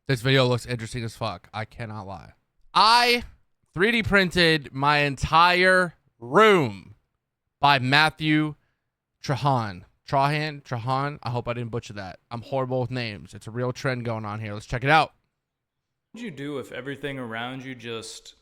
This video looks interesting as fuck. I cannot lie. I 3D printed my entire room by Matthew Trahan. Trahan. I hope I didn't butcher that. I'm horrible with names. It's a real trend going on here. Let's check it out. What would you do if everything around you just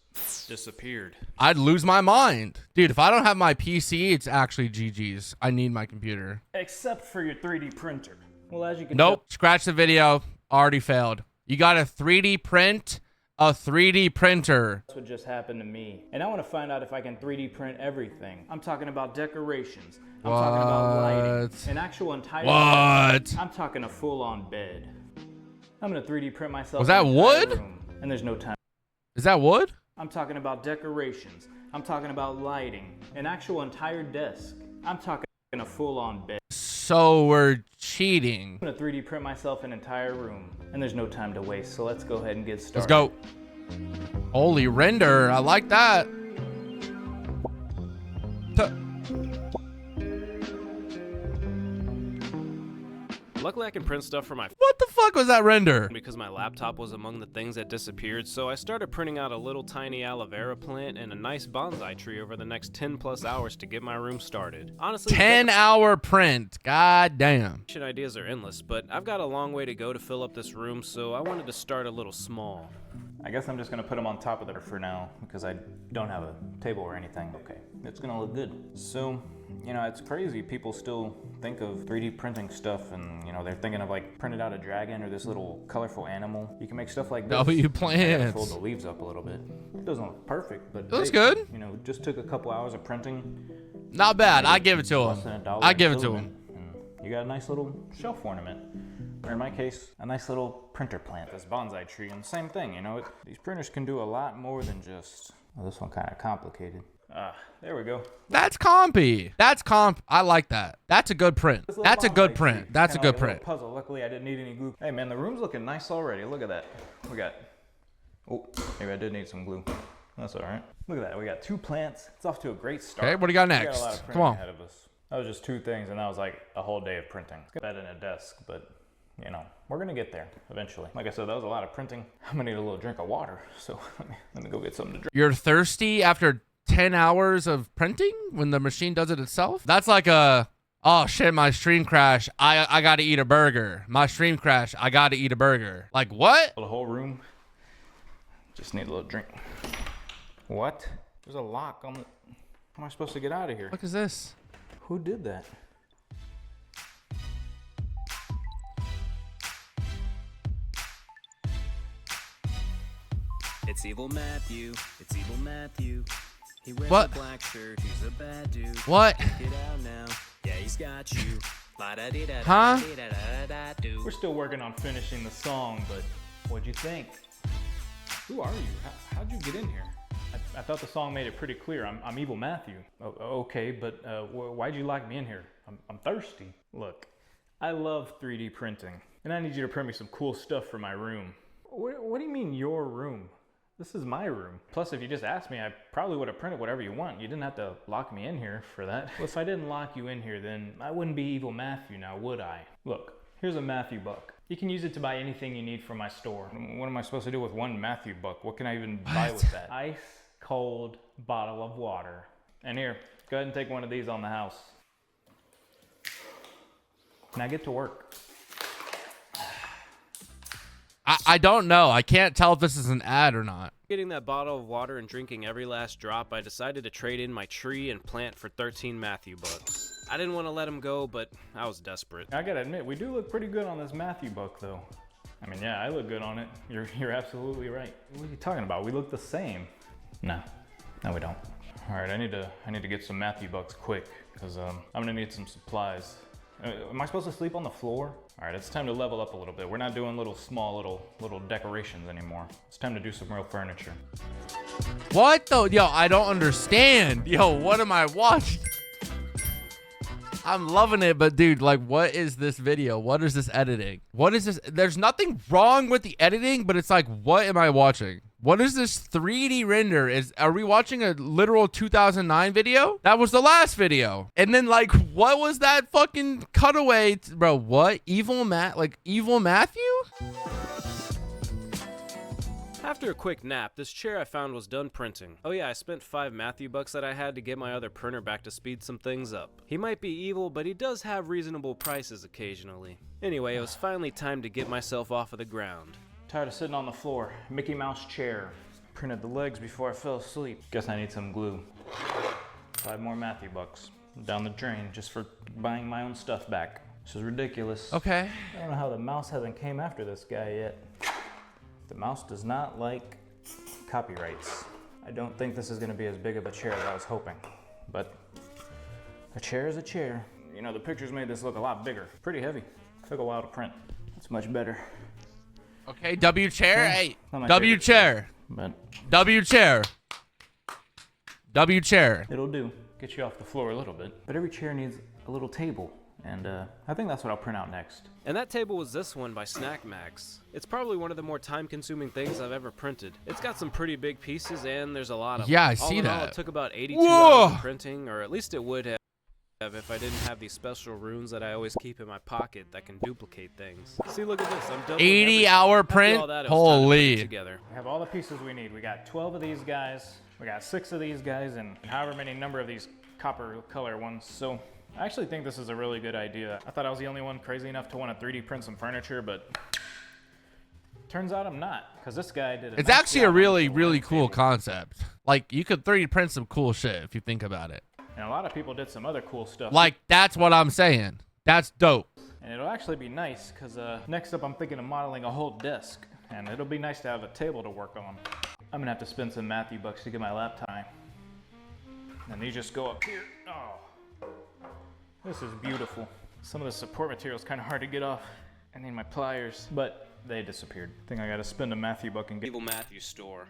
disappeared? I'd lose my mind. Dude, if I don't have my PC, it's actually GG's. I need my computer. Except for your 3D printer. Well, as you can Nope. Scratch the video. Already failed. You got to 3D print a 3D printer. That's what just happened to me. And I want to find out if I can 3D print everything. I'm talking about decorations. I'm talking about lighting. An actual entire bed. I'm talking a full-on bed. I'm going to 3D print myself. Was that wood? Room, and there's no time. Is that wood? I'm talking about decorations. I'm talking about lighting. An actual entire desk. I'm talking a full-on bed. So we're cheating. I'm going to 3D print myself an entire room. And there's no time to waste, so let's go ahead and get started. Let's go. Holy render. I like that. Luckily, I can print stuff for my What the fuck was that render? because my laptop was among the things that disappeared, so I started printing out a little tiny aloe vera plant and a nice bonsai tree over the next 10 plus hours to get my room started. Honestly, 10-hour print. God damn. decoration ideas are endless, but I've got a long way to go to fill up this room, so I wanted to start a little small. I guess I'm just gonna put them on top of there for now because I don't have a table or anything. Okay, it's gonna look good. So, you know, it's crazy. People still think of 3D printing stuff and, you know, they're thinking of like printed out a dragon or this little colorful animal. You can make stuff like this. W I gotta plants. fold the leaves up a little bit. It doesn't look perfect, but Looks hey, good. You know, it just took a couple hours of printing. Not bad. I give it to Less than him. $1 I in give it to filament, him. and you got a nice little shelf ornament. Or in my case, a nice little printer plant, this bonsai tree, and the same thing, you know, these printers can do a lot more than just, well, this one kind of complicated. There we go. That's compy. That's comp. I like that. That's a good print. That's a good print. That's a good print. Puzzle. Luckily, I didn't need any glue. Hey man, the room's looking nice already. Look at that. We got, oh, maybe I did need some glue. That's all right. Look at that. We got 2 plants. It's off to a great start. Okay, what do you got We next? got a lot of Come printing on. ahead of us. That was just 2 things, and that was like a whole day of printing. It's got that in a desk, but you know, we're gonna get there eventually. Like I said, that was a lot of printing. I'm gonna need a little drink of water, so let me go get something to drink. You're thirsty after 10 hours of printing when the machine does it itself? That's like a, oh shit, my stream crashed. I gotta eat a burger. My stream crashed. I gotta eat a burger. Like what? The whole room. Just need a little drink. What? There's a lock on the. How am I supposed to get out of here? What is this? Who did that? It's Evil Matthew. It's Evil Matthew. He wears What? a black shirt. He's a bad dude. What? Get out now. Yeah, he's got you. Huh? We're still working on finishing the song, but what'd you think? Who are you? How'd you get in here? I thought the song made it pretty clear. I'm Evil Matthew. Okay, but why'd you lock me in here? I'm thirsty. Look, I love 3D printing, and I need you to print me some cool stuff for my room. What do you mean your room? This is my room. Plus, if you just asked me, I probably would have printed whatever you want. You didn't have to lock me in here for that. Well, if I didn't lock you in here, then I wouldn't be Evil Matthew now, would I? Look, here's a Matthew buck. You can use it to buy anything you need from my store. What am I supposed to do with one Matthew buck? What can I even buy with that? Ice cold bottle of water. And here, go ahead and take one of these on the house. Now get to work. I don't know. I can't tell if this is an ad or not. Getting that bottle of water and drinking every last drop, I decided to trade in my tree and plant for 13 Matthew bucks. I didn't want to let him go, but I was desperate. I gotta admit, we do look pretty good on this Matthew buck, though. I mean, yeah, I look good on it. You're absolutely right. What are you talking about? We look the same. No, we don't. All right, I need to get some Matthew bucks quick because I'm gonna need some supplies. Am I supposed to sleep on the floor? All right, it's time to level up a little bit. We're not doing small little decorations anymore. It's time to do some real furniture. What though? Yo, I don't understand. Yo, what am I watching? I'm loving it, but dude, like, what is this video? What is this editing? What is this? There's nothing wrong with the editing, but it's like, what am I watching? What is this 3D render? Are we watching a literal 2009 video? That was the last video. And then like, what was that fucking cutaway? Bro, what? Evil Matthew? After a quick nap, this chair I found was done printing. Oh yeah, I spent 5 Matthew bucks that I had to get my other printer back to speed some things up. He might be evil, but he does have reasonable prices occasionally. Anyway, it was finally time to get myself off of the ground. Tired of sitting on the floor. Mickey Mouse chair. Printed the legs before I fell asleep. Guess I need some glue. 5 more Matthew bucks down the drain just for buying my own stuff back. This is ridiculous. Okay. I don't know how the mouse hasn't came after this guy yet. The mouse does not like copyrights. I don't think this is gonna be as big of a chair as I was hoping, but a chair is a chair. You know, the pictures made this look a lot bigger. Pretty heavy. Took a while to print. It's much better. Okay, W chair. Hey, Not my W favorite chair. But W chair. W chair. it'll do. Get you off the floor a little bit. But every chair needs a little table. And I think that's what I'll print out next. And that table was this one by Snack Max. It's probably one of the more time-consuming things I've ever printed. It's got some pretty big pieces, and there's a lot of them. Yeah, I All see in all, that. it took about 82 Whoa! hours of printing, or at least it would have if I didn't have these special runes that I always keep in my pocket that can duplicate things. See, look at this. I'm done with 80-hour everything. print? After all that, it was time to put it Holy. together. We have all the pieces we need. We got 12 of these guys. We got 6 of these guys, and however many number of these copper color ones. So I actually think this is a really good idea. I thought I was the only one crazy enough to want to 3D print some furniture, but turns out I'm not, because this guy did it. It's actually a really, really cool concept. Like, you could 3D print some cool shit if you think about it. And a lot of people did some other cool stuff. Like, that's what I'm saying. That's dope. And it'll actually be nice, because next up I'm thinking of modeling a whole desk. And it'll be nice to have a table to work on. I'm gonna have to spend some Matthew bucks to get my laptop. And these just go up here. Oh, this is beautiful. Some of the support material is kind of hard to get off. I need my pliers, but they disappeared. I think I gotta spend a Matthew buck and get. Evil Matthew store.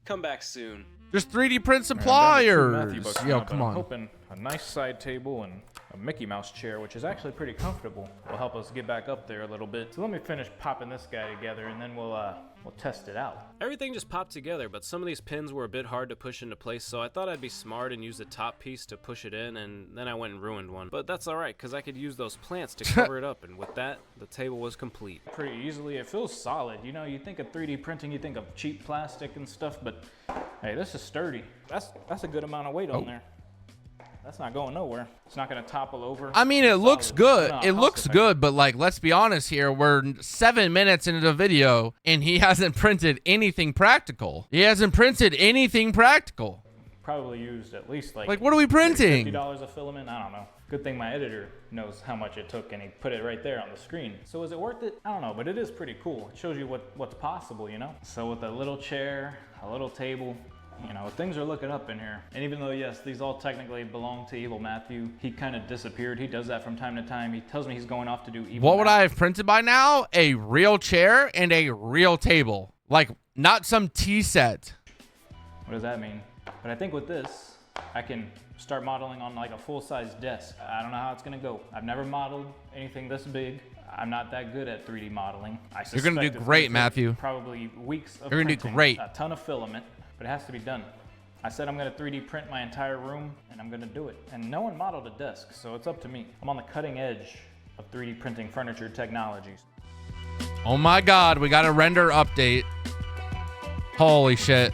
Come back soon. Just 3D print some Alright, I'm down to 2 Matthew pliers. bucks Yo, now, come but I'm on. hoping a nice side table and a Mickey Mouse chair, which is actually pretty comfortable, will help us get back up there a little bit. So let me finish popping this guy together, and then we'll test it out. Everything just popped together, but some of these pins were a bit hard to push into place, so I thought I'd be smart and use the top piece to push it in, and then I went and ruined one. But that's alright, because I could use those plants to cover it up, and with that, the table was complete. Pretty easily. It feels solid. You know, you think of 3D printing, you think of cheap plastic and stuff, but hey, this is sturdy. That's a good amount of weight on there. That's not going nowhere. It's not going to topple over. I mean, it looks Solid. good. No, It looks cost-effective. good, but like, let's be honest here. We're 7 minutes into the video, and he hasn't printed anything practical. He hasn't printed anything practical. Probably used at least Like, what are we printing? $50 a filament. I don't know. Good thing my editor knows how much it took, and he put it right there on the screen. So is it worth it? I don't know, but it is pretty cool. It shows you what's possible, you know? So with a little chair, a little table, you know, things are looking up in here. And even though, yes, these all technically belong to Evil Matthew, he kind of disappeared. He does that from time to time. He tells me he's going off to do Evil What would Matthew. I have printed by now? A real chair and a real table. Like, not some tea set. What does that mean? But I think with this, I can start modeling on like a full-size desk. I don't know how it's gonna go. I've never modeled anything this big. I'm not that good at 3D modeling. You're gonna do suspect it's great, take Matthew. Probably weeks of You're gonna do printing, great. A ton of filament, but it has to be done. I said I'm gonna 3D print my entire room, and I'm gonna do it. And no one modeled a desk, so it's up to me. I'm on the cutting edge of 3D printing furniture technologies. Oh my God, we got a render update. Holy shit.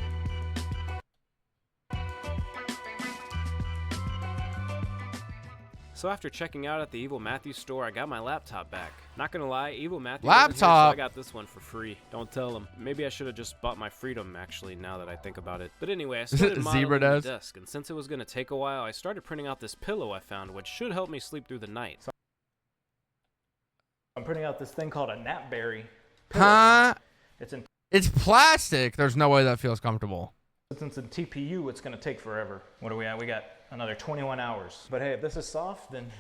So after checking out at the Evil Matthew store, I got my laptop back. Not gonna lie, Evil Matthew wasn't here, so Laptop? I got this one for free. Don't tell him. Maybe I should have just bought my freedom, actually, now that I think about it. But anyway, I started Zebra modeling the does. desk, and since it was gonna take a while, I started printing out this pillow I found, which should help me sleep through the night. I'm printing out this thing called a Napberry. Huh? It's in It's plastic. There's no way that feels comfortable. Since in TPU, it's gonna take forever. What are we at? We got another 21 hours. But hey, if this is soft, then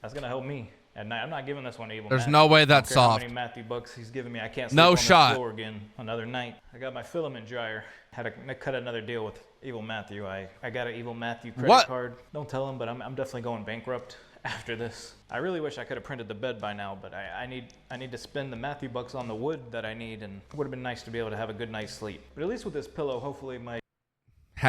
that's gonna help me at night. I'm not giving this one to Evil There's Matthew. no way I don't that's care how soft. many Matthew bucks he's giving me. I can't sleep No on shot. the floor again another night. I got my filament dryer. Had to cut another deal with Evil Matthew. I got an Evil Matthew credit What? card. Don't tell him, but I'm definitely going bankrupt after this. I really wish I could have printed the bed by now, but I need to spend the Matthew bucks on the wood that I need, and it would have been nice to be able to have a good night's sleep. But at least with this pillow, hopefully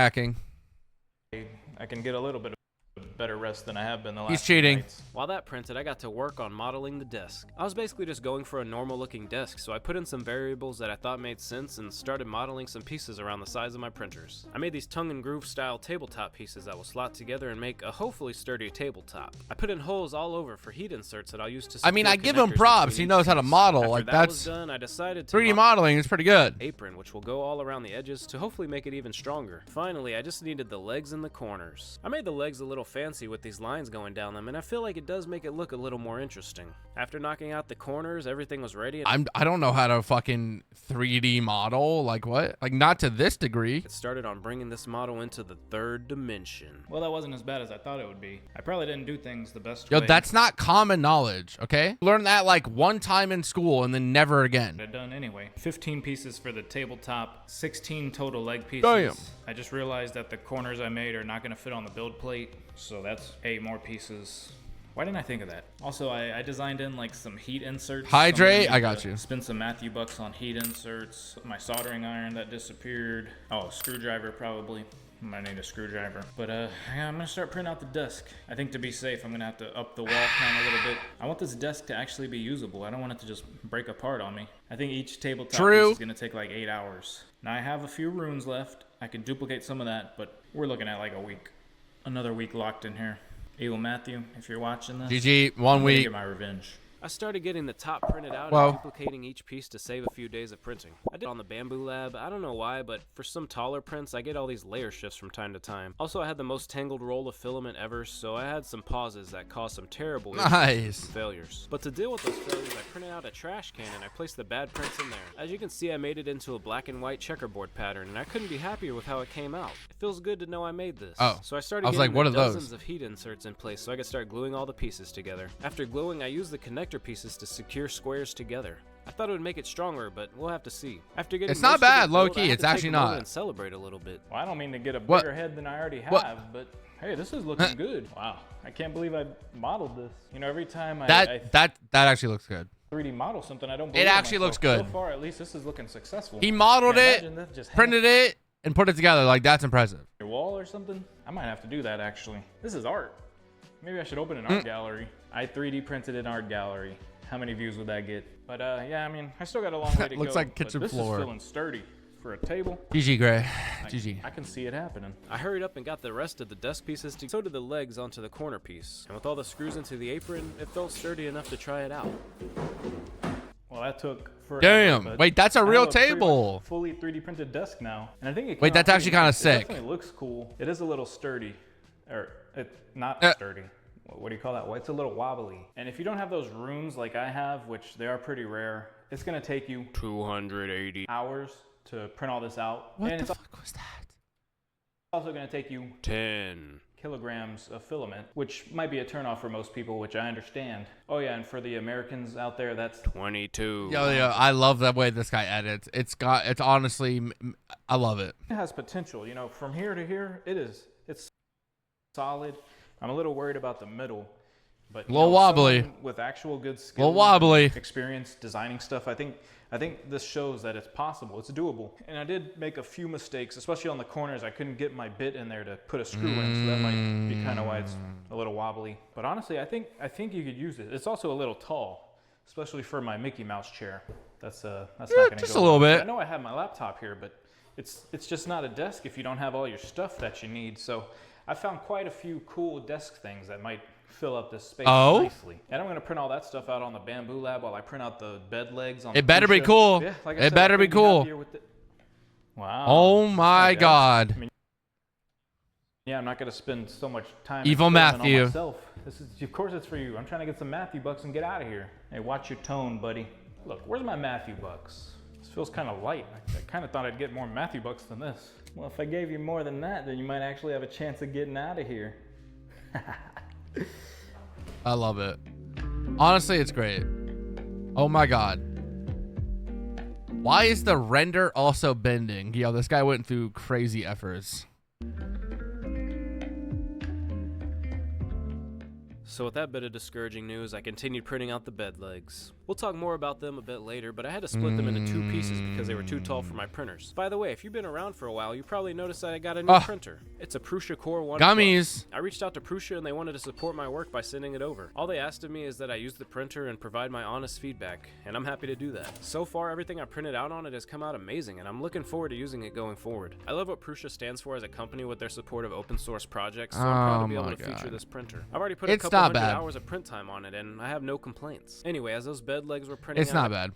I can get a little bit of better rest than I have been the last He's few cheating. nights. While that printed, I got to work on modeling the desk. I was basically just going for a normal looking desk, so I put in some variables that I thought made sense and started modeling some pieces around the size of my printers. I made these tongue and groove style tabletop pieces that will slot together and make a hopefully sturdy tabletop. I put in holes all over for heat inserts that I'll use to I mean, secure I give him connectors props. He between knows each how to piece. model. After Like, that was that's done, I decided to 3D modeling is pretty good. apron, which will go all around the edges to hopefully make it even stronger. Finally, I just needed the legs and the corners. I made the legs a little fancy with these lines going down them, and I feel like it does make it look a little more interesting. After knocking out the corners, everything was ready. I don't know how to fucking 3D model. Like, what? Like, not to this degree. It started on bringing this model into the third dimension. Well, that wasn't as bad as I thought it would be. I probably didn't do things the best Yo, way. that's not common knowledge, okay? Learn that like one time in school and then never again. I'd done anyway. 15 pieces for the tabletop, 16 total leg pieces. Damn. I just realized that the corners I made are not going to fit on the build plate, so that's 8 more pieces. Why didn't I think of that? Also, I designed in like some heat inserts. Hydrate, So I'm I gonna got you. Spend some Matthew bucks on heat inserts. My soldering iron that disappeared. Oh, screwdriver probably. I might need a screwdriver. But yeah, I'm gonna start printing out the desk. I think to be safe, I'm gonna have to up the wall count a little bit. I want this desk to actually be usable. I don't want it to just break apart on me. I think each tabletop True. piece is gonna take like 8 hours. Now I have a few runes left. I can duplicate some of that, but we're looking at like a week. Another week locked in here. Evil Matthew, if you're watching this, GG, I'm 1 gonna week. get my revenge. I started getting the top printed out Whoa. and duplicating each piece to save a few days of printing. I did it on the Bamboo Lab. I don't know why, but for some taller prints, I get all these layer shifts from time to time. Also, I had the most tangled roll of filament ever, so I had some pauses that caused some terrible issues Nice. and failures. But to deal with those failures, I printed out a trash can and I placed the bad prints in there. As you can see, I made it into a black and white checkerboard pattern, and I couldn't be happier with how it came out. It feels good to know I made this. Oh. So I started I was getting like, what are those? dozens of heat inserts in place so I could start gluing all the pieces together. After gluing, I used the connector pieces to secure squares together. I thought it would make it stronger, but we'll have to see. After getting It's not most of bad, it low built, key, I had it's to take actually a moment not. and celebrate a little bit. Well, I don't mean to get a What? bigger head than I already have, What? but hey, this is looking good. Wow, I can't believe I modeled this. You know, every time I That actually looks good. 3D model something, I don't believe It in actually looks myself. good. So far, at least this is looking successful. He modeled Man, it, imagine that just printed it, and put it together. Like, that's impressive. your wall or something. I might have to do that actually. This is art. Maybe I should open an art gallery. I 3D printed an art gallery. How many views would that get? But yeah, I mean, I still got a long way to go. Looks like but kitchen this floor. is feeling sturdy for a table. GG, Gray. GG. I can see it happening. I hurried up and got the rest of the desk pieces to so did the legs onto the corner piece. And with all the screws into the apron, it felt sturdy enough to try it out. Well, that took forever. Damn. but Wait, that's a I have real pretty much table. Fully 3D printed desk now, and I think it. Wait, came out that's pretty actually kinda nice. sick. It definitely looks cool. It is a little sturdy, or not sturdy. What do you call that? Well, it's a little wobbly. And if you don't have those runes like I have, which they are pretty rare, it's gonna take you 280. hours to print all this out. What and the it's fuck was that? also gonna take you 10. kilograms of filament, which might be a turnoff for most people, which I understand. Oh yeah, and for the Americans out there, that's 22. Yo, I love the way this guy edits. It's honestly, I love it. it has potential. You know, from here to here, it's solid. I'm a little worried about the middle, but A little wobbly. someone with actual good skills, Little wobbly. and experience designing stuff, I think this shows that it's possible. It's doable. And I did make a few mistakes, especially on the corners. I couldn't get my bit in there to put a screw in, so that might be kind of why it's a little wobbly. But honestly, I think you could use it. It's also a little tall, especially for my Mickey Mouse chair. That's not gonna just go a little well. bit. I know I have my laptop here, but it's just not a desk if you don't have all your stuff that you need. So I found quite a few cool desk things that might fill up this space nicely. And I'm going to print all that stuff out on the Bamboo Lab while I print out the bed legs on It better be Fuchsia. cool. Yeah, like I It said, better I be couldn't cool. happier with it. Wow. Oh my guys. God. I mean, yeah, I'm not going to spend so much time Evil explaining Matthew. on myself. Of course it's for you. I'm trying to get some Matthew bucks and get out of here. Hey, watch your tone, buddy. Look, where's my Matthew bucks? This feels kind of light. I kind of thought I'd get more Matthew bucks than this. Well, if I gave you more than that, then you might actually have a chance of getting out of here. I love it. Honestly, it's great. Oh my God. Why is the render also bending? Yo, this guy went through crazy efforts. So with that bit of discouraging news, I continued printing out the bed legs. We'll talk more about them a bit later, but I had to split them into 2 pieces because they were too tall for my printers. By the way, if you've been around for a while, you probably noticed that I got a new printer. It's a Prusa Core 1 Gummies. Plus. I reached out to Prusa and they wanted to support my work by sending it over. All they asked of me is that I use the printer and provide my honest feedback, and I'm happy to do that. So far, everything I printed out on it has come out amazing, and I'm looking forward to using it going forward. I love what Prusa stands for as a company with their support of open source projects, so I'm proud to be able to feature this printer. I've already put a couple hundred hours of print time on it, and I have no complaints. Anyway, as those bed legs were printing It's not bad.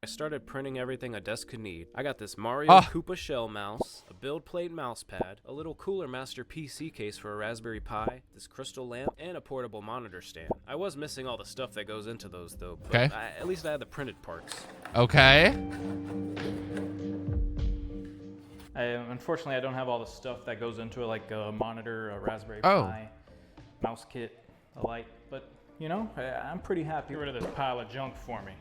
I started printing everything a desk could need. I got this Mario Koopa shell mouse, a build plate mouse pad, a little Cooler Master PC case for a Raspberry Pi, this crystal lamp, and a portable monitor stand. I was missing all the stuff that goes into those though, but at least I had the printed parts. Okay. Unfortunately, I don't have all the stuff that goes into it, like a monitor, a Raspberry Pi, mouse kit, a light. But, you know, I'm pretty happy. Get rid of this pile of junk for me.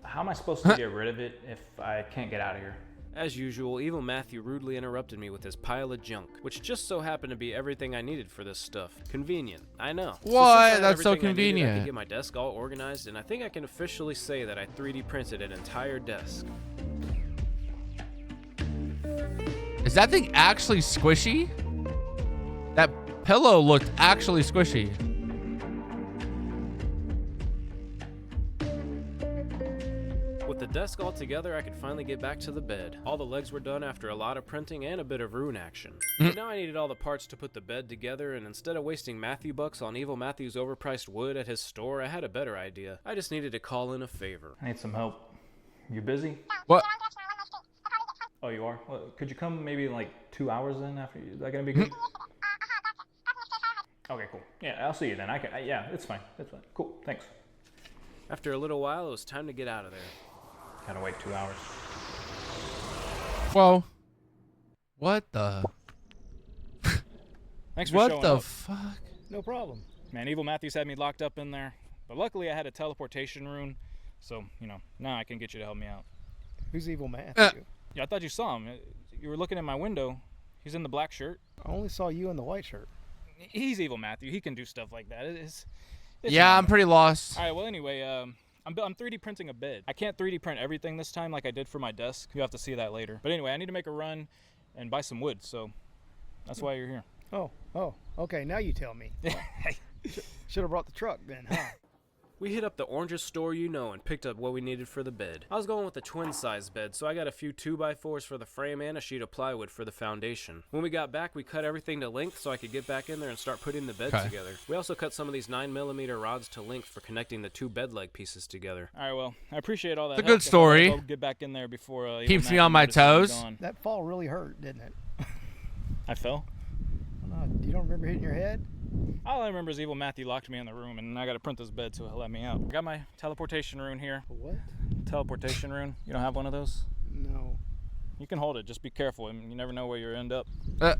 How am I supposed to get rid of it if I can't get out of here? As usual, Evil Matthew rudely interrupted me with his pile of junk, which just so happened to be everything I needed for this stuff. Convenient, I know. What? That's so convenient. I could get my desk all organized, and I think I can officially say that I 3D printed an entire desk. Is that thing actually squishy? That pillow looked actually squishy. With the desk all together, I could finally get back to the bed. All the legs were done after a lot of printing and a bit of rune action. But now I needed all the parts to put the bed together, and instead of wasting Matthew bucks on Evil Matthew's overpriced wood at his store, I had a better idea. I just needed to call in a favor. I need some help. You busy? What? Oh, you are? Well, could you come maybe in like 2 hours then after you? Is that gonna be good? Okay, cool. Yeah, I'll see you then. Yeah, it's fine. It's fine. Cool, thanks. After a little while, it was time to get out of there. Gotta wait 2 hours. Whoa. What the? Thanks for what showing the up. fuck? No problem. Man, Evil Matthews had me locked up in there. But luckily I had a teleportation rune. So, you know, now I can get you to help me out. Who's Evil Matthew? Yeah, I thought you saw him. You were looking at my window. He's in the black shirt. I only saw you in the white shirt. He's Evil Matthew. He can do stuff like that. It's Yeah, I'm pretty lost. All right, well, anyway, I'm 3D printing a bed. I can't 3D print everything this time like I did for my desk. You'll have to see that later. But anyway, I need to make a run and buy some wood, so that's why you're here. Oh, okay, now you tell me. Should have brought the truck then, huh? We hit up the orangest store you know and picked up what we needed for the bed. I was going with a twin-size bed, so I got a few 2x4s for the frame and a sheet of plywood for the foundation. When we got back, we cut everything to length so I could get back in there and start putting the bed together. We also cut some of these 9mm rods to length for connecting the 2 bed leg pieces together. All right, well, I appreciate all that. It's a good story. I'll get back in there before keeps me on my toes. That fall really hurt, didn't it? I fell? You don't remember hitting your head? All I remember is Evil Matthew locked me in the room, and I got to print this bed so he'll let me out. I got my teleportation rune here. What? Teleportation rune? You don't have one of those? No. You can hold it. Just be careful. I mean, you never know where you end up. Uh.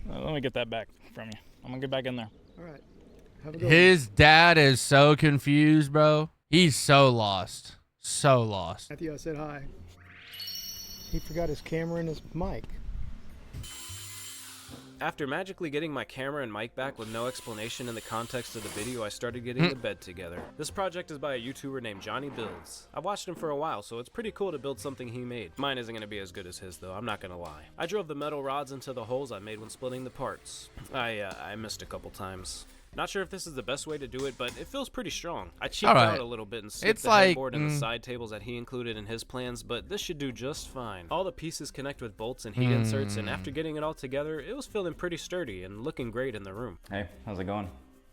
Let me get that back from you. I'm going to get back in there. All right. Have a good His dad is so confused, bro. He's so lost. So lost. Matthew, I said hi. He forgot his camera and his mic. After magically getting my camera and mic back with no explanation in the context of the video, I started getting the bed together. This project is by a YouTuber named Johnny Builds. I've watched him for a while, so it's pretty cool to build something he made. Mine isn't going to be as good as his, though, I'm not going to lie. I drove the metal rods into the holes I made when splitting the parts. I missed a couple times. Not sure if this is the best way to do it, but it feels pretty strong. I cheaped out a little bit and skipped the headboard and the side tables that he included in his plans, but this should do just fine. All the pieces connect with bolts and heat inserts, and after getting it all together, it was feeling pretty sturdy and looking great in the room. Hey, how's it going?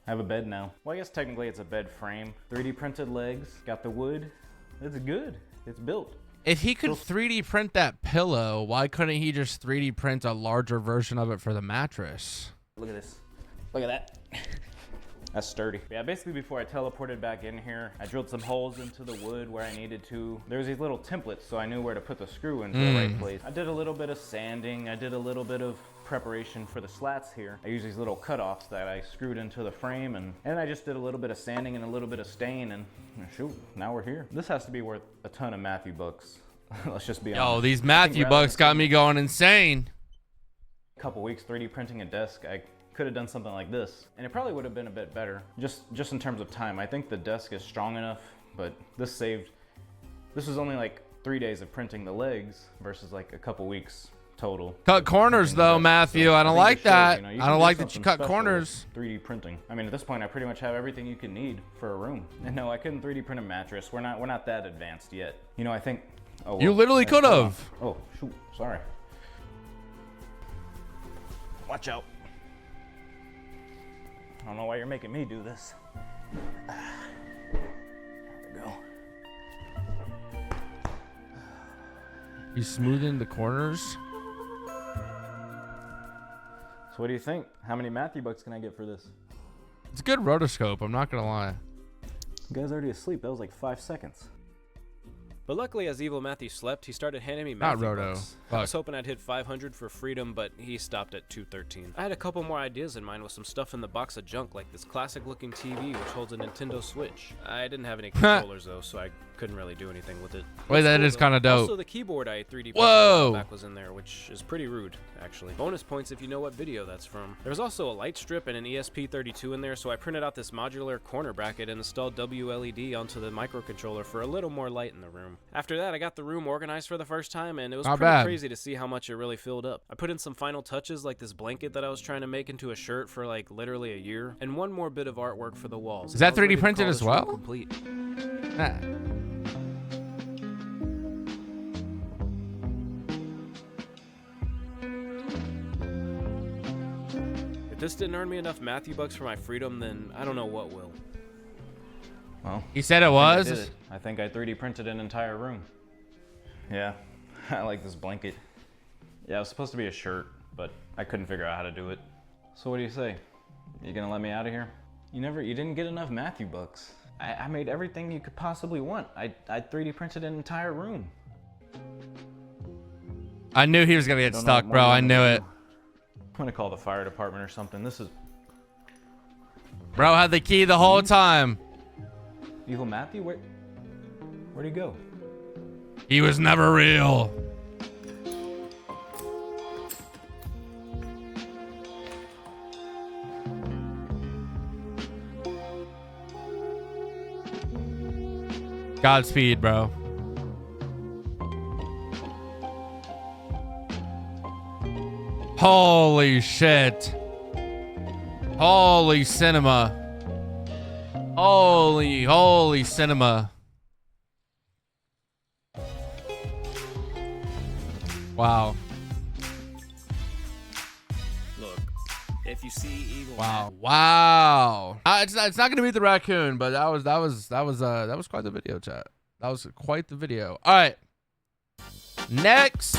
I have a bed now. Well, I guess technically it's a bed frame. 3D printed legs, got the wood. It's good. It's built. If he could 3D print that pillow, why couldn't he just 3D print a larger version of it for the mattress? Look at this. Look at that. That's sturdy. Yeah, basically before I teleported back in here, I drilled some holes into the wood where I needed to. There was these little templates, so I knew where to put the screw into the right place. I did a little bit of sanding. I did a little bit of preparation for the slats here. I used these little cutoffs that I screwed into the frame, and I just did a little bit of sanding and a little bit of stain, and shoot, now we're here. This has to be worth a ton of Matthew bucks. Let's just be honest. Yo, these Matthew bucks got me going insane. A couple weeks 3D printing a desk, I could have done something like this, and it probably would have been a bit better, just in terms of time. I think the desk is strong enough, but this was only like 3 days of printing the legs versus like a couple weeks total. Cut corners though, Matthew. So I don't like that. You know, I don't like that you cut corners. 3D printing. I mean, at this point, I pretty much have everything you can need for a room. And no, I couldn't 3D print a mattress. We're not that advanced yet. You know, I think. Oh, well, you literally could have. Oh shoot, sorry. Watch out. I don't know why you're making me do this. There we go. You smoothing the corners? So what do you think? How many Matthew bucks can I get for this? It's a good rotoscope, I'm not gonna lie. You guys already asleep. That was like 5 seconds. But luckily, as Evil Matthew slept, he started handing me Not Matthew Roto. bucks. I Fuck. was hoping I'd hit 500 for freedom, but he stopped at 213. I had a couple more ideas in mind with some stuff in the box of junk, like this classic-looking TV which holds a Nintendo Switch. I didn't have any controllers though, so I couldn't really do anything with it. Wait, It's that cool, is though. kind of dope. Also, the keyboard I 3D printed Whoa. a while back was in there, which is pretty rude, actually. Bonus points if you know what video that's from. There was also a light strip and an ESP32 in there, so I printed out this modular corner bracket and installed WLED onto the microcontroller for a little more light in the room. After that, I got the room organized for the first time, and it was Not pretty bad. crazy to see how much it really filled up. I put in some final touches like this blanket that I was trying to make into a shirt for like literally a year, and one more bit of artwork for the walls. Is that I was ready 3D to printed call as this room well? Complete. Nah. If this didn't earn me enough Matthew bucks for my freedom, then I don't know what will. Well, He said it I was. did it. I think I 3D printed an entire room. Yeah, I like this blanket. Yeah, it was supposed to be a shirt, but I couldn't figure out how to do it. So what do you say? You gonna let me out of here? You didn't get enough Matthew bucks. I made everything you could possibly want. I 3D printed an entire room. I knew he was gonna get Don't know stuck, what bro. more I you knew wanna it. do. I'm gonna call the fire department or something. This is Bro had the key the whole time. Evil Matthew. Where'd he go? He was never real. Godspeed, bro. Holy shit. Holy cinema. Holy cinema. Wow. Look, if you see evil, Wow. It's not gonna be the raccoon, but that was quite the video, chat. That was quite the video. All right. Next.